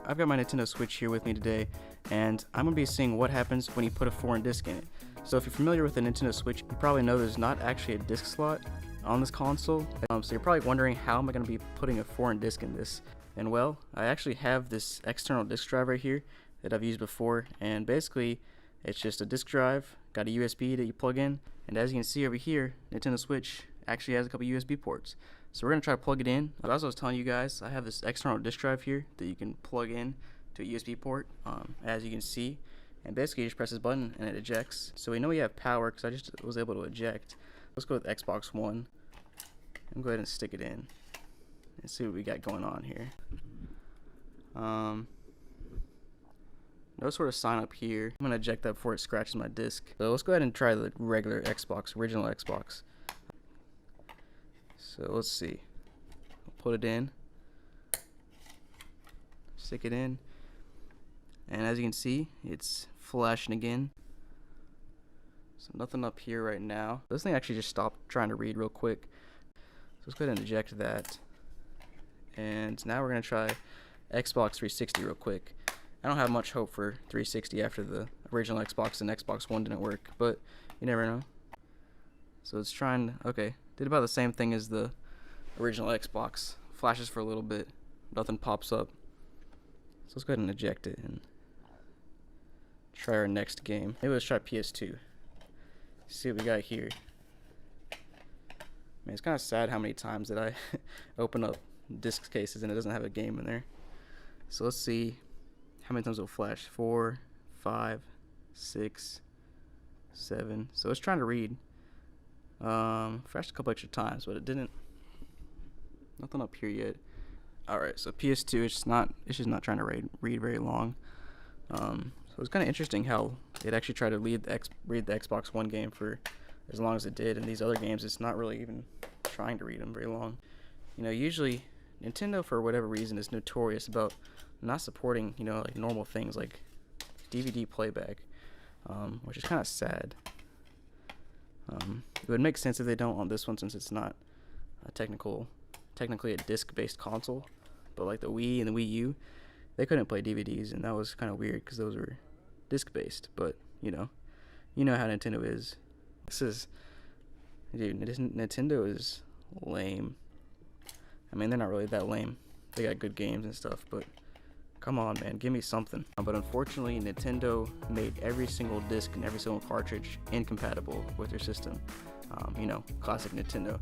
I've got my Nintendo Switch here with me today, and I'm going to be seeing what happens when you put a foreign disc in it. So if you're familiar with the Nintendo Switch, you probably know there's not actually a disc slot on this console. So you're probably wondering, how am I going to be putting a foreign disc in this? And well, I actually have this external disc drive right here that I've used before, and basically it's just a disc drive, got a USB that you plug in, and as you can see over here, Nintendo Switch actually has a couple USB ports. So we're going to try to plug it in. But as I was telling you guys, I have this external disc drive here that you can plug in to a USB port, as you can see, and basically you just press this button and it ejects. So we know we have power because I just was able to eject. Let's go with Xbox One and go ahead and stick it in and see what we got going on here. No sort of sign up here. I'm going to eject that before it scratches my disc. So let's go ahead and try the regular Xbox, original Xbox. So let's see. I'll put it in, stick it in, and as you can see, it's flashing again. So nothing up here right now. This thing actually just stopped trying to read real quick. So let's go ahead and eject that. And now we're going to try Xbox 360 real quick. I don't have much hope for 360 after the original Xbox and Xbox One didn't work, but you never know. So it's trying, okay, did about the same thing as the original Xbox. Flashes for a little bit, nothing pops up. So let's go ahead and eject it and try our next game. Maybe let's try PS2. See what we got here. Man, it's kind of sad how many times that I open up disc cases and it doesn't have a game in there. So let's see how many times it'll flash. 4, 5, 6, 7. So it's trying to read. Flashed a couple extra times, but it didn't. Nothing up here yet. Alright, so PS2, it's just not trying to read very long. So it's kind of interesting how it actually tried to read the Xbox One game for as long as it did, and these other games it's not really even trying to read them very long. You know, usually Nintendo, for whatever reason, is notorious about not supporting, you know, like normal things like DVD playback, which is kind of sad. It would make sense if they don't on this one, since it's not a technically a disc-based console. But like the Wii and the Wii U, they couldn't play DVDs, and that was kind of weird because those were disc-based. But you know how Nintendo is. Nintendo is lame. I mean, they're not really that lame. They got good games and stuff, but come on, man, give me something. But unfortunately, Nintendo made every single disc and every single cartridge incompatible with their system. You know, classic Nintendo.